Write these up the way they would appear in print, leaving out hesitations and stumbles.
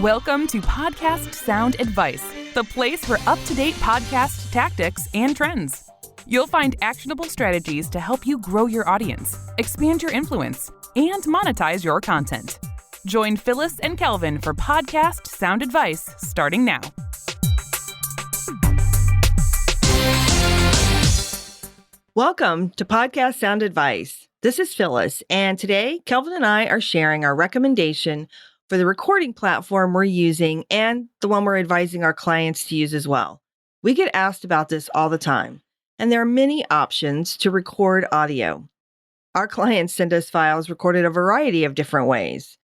Welcome to Podcast SoundAdvice, the place for up-to-date podcast tactics and trends. You'll find actionable strategies to help you grow your audience, expand your influence, and monetize your content. Join Phyllis and Kelvin for Podcast SoundAdvice starting now. Welcome to Podcast SoundAdvice. This is Phyllis, and today Kelvin and I are sharing our recommendation for the recording platform we're using and the one we're advising our clients to use as well. We get asked about this all the time, and there are many options to record audio. Our clients send us files recorded a variety of different ways.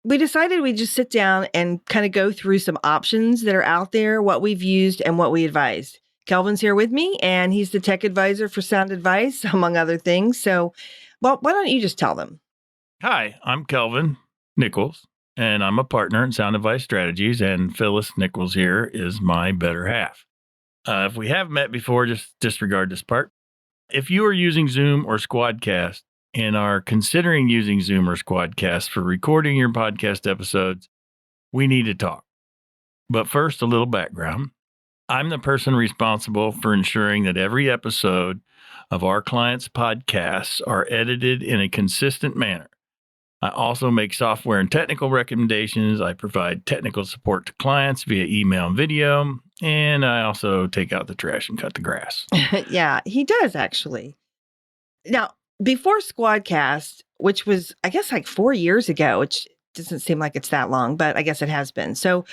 We decided we'd just sit down and kind of go through some options that are out there, what we've used, and what we advised. Kelvin's here with me, and he's the tech advisor for SoundAdvice, among other things. So, why don't you just tell them? Hi, I'm Kelvin Nichols, and I'm a partner in SoundAdvice Strategies, and Phyllis Nichols here is my better half. If we have met before, just disregard this part. If you are using Zoom or Squadcast and are considering using Zoom or Squadcast for recording your podcast episodes, we need to talk. But first, a little background. I'm the person responsible for ensuring that every episode of our clients' podcasts are edited in a consistent manner. I also make software and technical recommendations. I provide technical support to clients via email and video, and I also take out the trash and cut the grass. Yeah, he does actually. Now, before Squadcast, which was, I guess, like 4 years ago, which doesn't seem like it's that long, but I guess it has been. So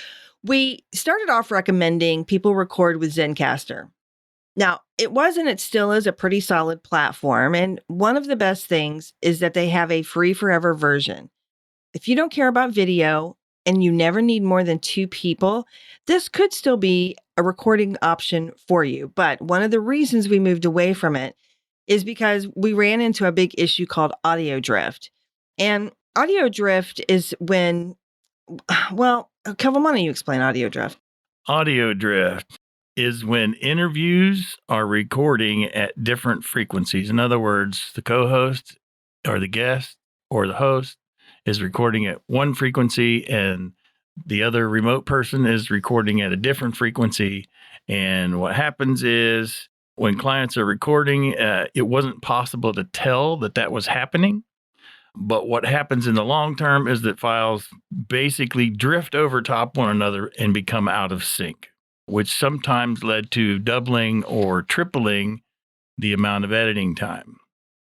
we started off recommending people record with Zencastr. Now, it was and it still is a pretty solid platform, and one of the best things is that they have a free forever version. If you don't care about video and you never need more than 2 people, this could still be a recording option for you. But one of the reasons we moved away from it is because we ran into a big issue called audio drift. And audio drift is when, well, Kelvin, why don't you explain audio drift? Audio drift is when interviews are recording at different frequencies. In other words, the co-host or the guest or the host is recording at one frequency and the other remote person is recording at a different frequency. And what happens is when clients are recording, it wasn't possible to tell that was happening. But what happens in the long term is that files basically drift over top one another and become out of sync, which sometimes led to doubling or tripling the amount of editing time.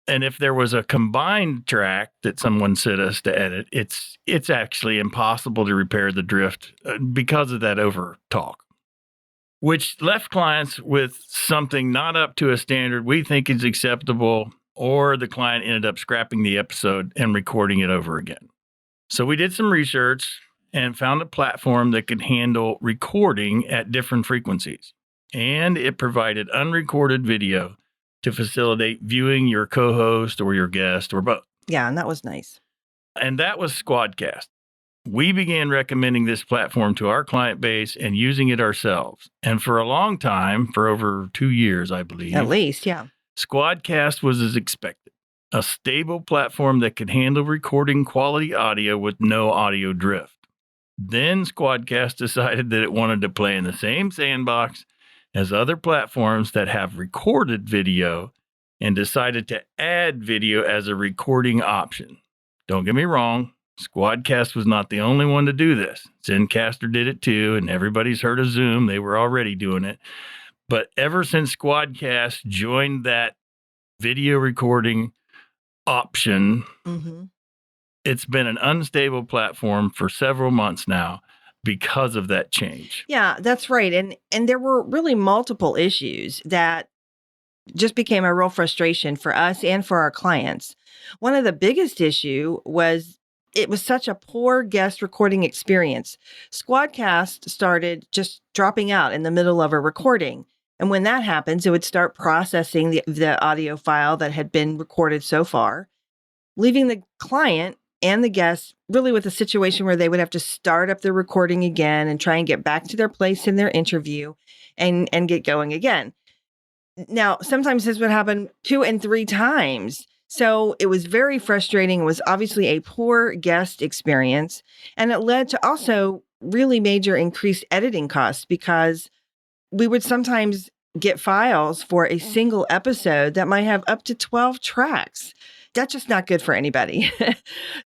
And if there was a combined track that someone sent us to edit, it's actually impossible to repair the drift because of that over talk, which left clients with something not up to a standard we think is acceptable, or the client ended up scrapping the episode and recording it over again. So we did some research and found a platform that could handle recording at different frequencies. And it provided unrecorded video to facilitate viewing your co-host or your guest or both. Yeah, and that was nice. And that was Squadcast. We began recommending this platform to our client base and using it ourselves. And for a long time, for over 2 years, I believe. At least, yeah. Squadcast was as expected, a stable platform that could handle recording quality audio with no audio drift. Then Squadcast decided that it wanted to play in the same sandbox as other platforms that have recorded video and decided to add video as a recording option. Don't get me wrong, Squadcast was not the only one to do this. Zencastr did it too, and everybody's heard of Zoom. They were already doing it. But ever since Squadcast joined that video recording option, it's been an unstable platform for several months now because of that change. Yeah, that's right. And there were really multiple issues that just became a real frustration for us and for our clients. One of the biggest issue was it was such a poor guest recording experience. Squadcast started just dropping out in the middle of a recording. And when that happens, it would start processing the audio file that had been recorded so far, leaving the client and the guest really with a situation where they would have to start up the recording again and try and get back to their place in their interview and get going again. Now, sometimes this would happen 2 and 3 times. So it was very frustrating. It was obviously a poor guest experience. And it led to also really major increased editing costs because we would sometimes get files for a single episode that might have up to 12 tracks. That's just not good for anybody.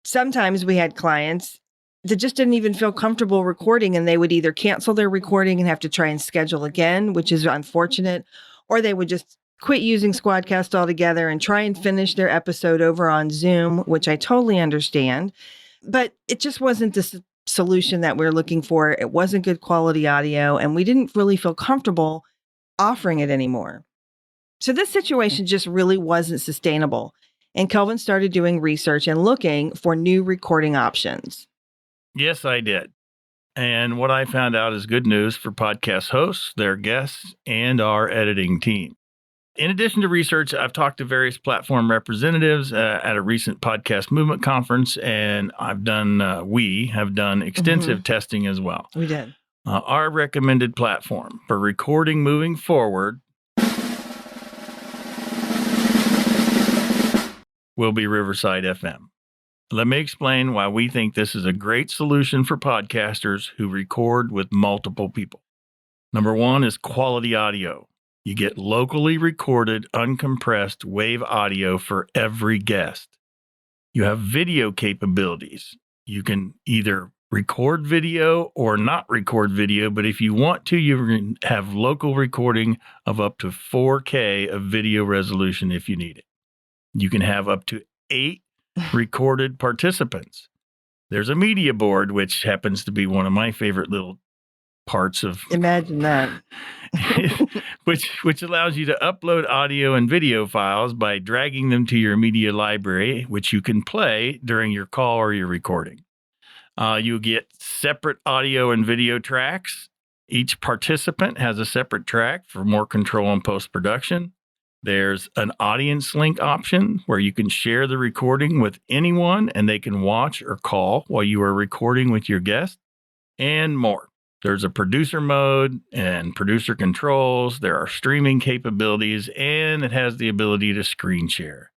Sometimes we had clients that just didn't even feel comfortable recording, and they would either cancel their recording and have to try and schedule again, which is unfortunate, or they would just quit using Squadcast altogether and try and finish their episode over on Zoom, which I totally understand. But it just wasn't the solution that we're looking for. It wasn't good quality audio, and we didn't really feel comfortable offering it anymore. So this situation just really wasn't sustainable. And Kelvin started doing research and looking for new recording options. Yes, I did. And what I found out is good news for podcast hosts, their guests, and our editing team. In addition to research, I've talked to various platform representatives at a recent podcast movement conference, and we have done extensive testing as well. We did. Our recommended platform for recording moving forward will be Riverside FM. Let me explain why we think this is a great solution for podcasters who record with multiple people. Number one is quality audio. You get locally recorded, uncompressed wave audio for every guest. You have video capabilities. You can either record video or not record video, but if you want to, you can have local recording of up to 4K of video resolution if you need it. You can have up to 8 recorded participants. There's a media board, which happens to be one of my favorite little parts of. Imagine that. which allows you to upload audio and video files by dragging them to your media library, which you can play during your call or your recording. You get separate audio and video tracks. Each participant has a separate track for more control in post-production. There's an audience link option where you can share the recording with anyone and they can watch or call while you are recording with your guest, and more. There's a producer mode and producer controls. There are streaming capabilities, and it has the ability to screen share.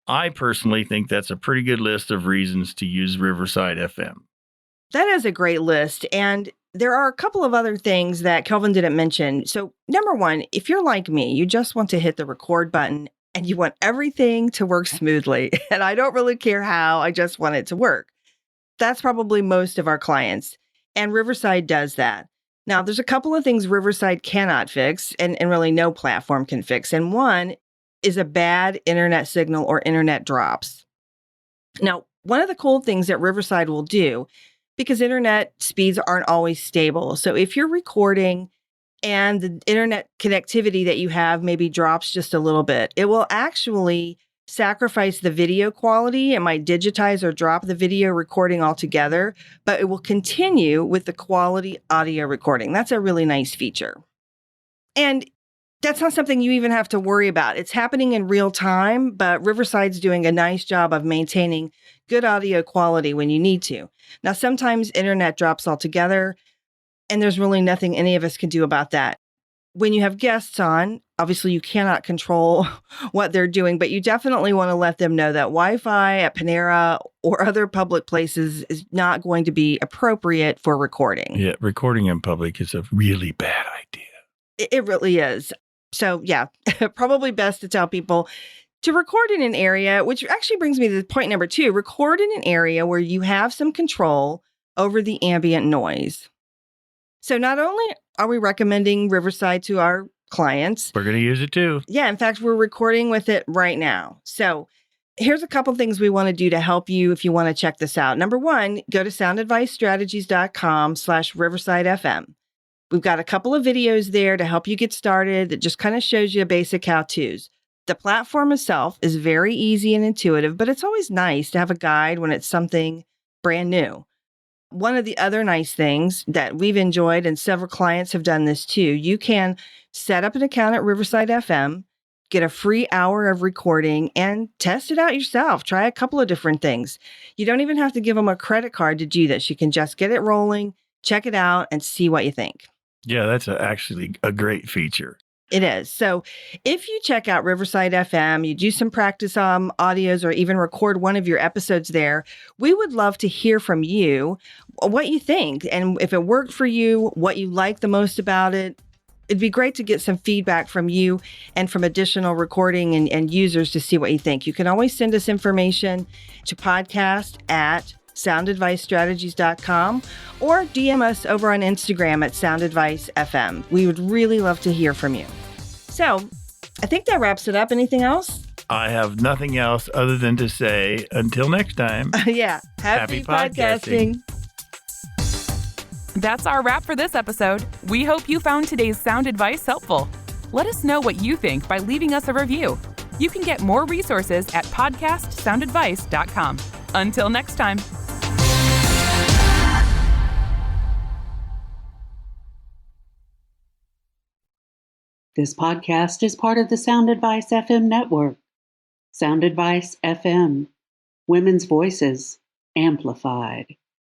I personally think that's a pretty good list of reasons to use Riverside FM. That is a great list. And there are a couple of other things that Kelvin didn't mention. So, number one, if you're like me, you just want to hit the record button and you want everything to work smoothly. And I don't really care how, I just want it to work. That's probably most of our clients. And Riverside does that. Now, there's a couple of things Riverside cannot fix, and really no platform can fix. And one is a bad internet signal or internet drops. Now, one of the cool things that Riverside will do, because internet speeds aren't always stable. So if you're recording and the internet connectivity that you have maybe drops just a little bit, it will actually sacrifice the video quality. It might digitize or drop the video recording altogether, but it will continue with the quality audio recording. That's a really nice feature. And that's not something you even have to worry about. It's happening in real time, but Riverside's doing a nice job of maintaining good audio quality when you need to. Now, sometimes internet drops altogether, and there's really nothing any of us can do about that. When you have guests on, obviously you cannot control what they're doing, but you definitely want to let them know that Wi-Fi at Panera or other public places is not going to be appropriate for recording. Yeah, recording in public is a really bad idea. It really is. So yeah, probably best to tell people to record in an area, which actually brings me to point number 2, record in an area where you have some control over the ambient noise. So not only are we recommending Riverside to our clients, we're going to use it too. Yeah, in fact, we're recording with it right now. So here's a couple things we want to do to help you if you want to check this out. Number 1, go to soundadvicestrategies.com/RiversideFM. We've got a couple of videos there to help you get started that just kind of shows you a basic how-tos. The platform itself is very easy and intuitive, but it's always nice to have a guide when it's something brand new. One of the other nice things that we've enjoyed, and several clients have done this too, you can set up an account at Riverside FM, get a free hour of recording, and test it out yourself. Try a couple of different things. You don't even have to give them a credit card to do this. You can just get it rolling, check it out, and see what you think. Yeah, that's actually a great feature. It is. So if you check out Riverside FM, you do some practice audios or even record one of your episodes there, we would love to hear from you what you think and if it worked for you, what you like the most about it. It'd be great to get some feedback from you and from additional recording and users to see what you think. You can always send us information to podcast@soundadvicestrategies.com or DM us over on Instagram at SoundAdviceFM. We would really love to hear from you. So I think that wraps it up. Anything else? I have nothing else other than to say, until next time. Yeah. Happy podcasting. That's our wrap for this episode. We hope you found today's sound advice helpful. Let us know what you think by leaving us a review. You can get more resources at podcastsoundadvice.com. Until next time. This podcast is part of the Sound Advice FM network. Sound Advice FM. Women's voices amplified.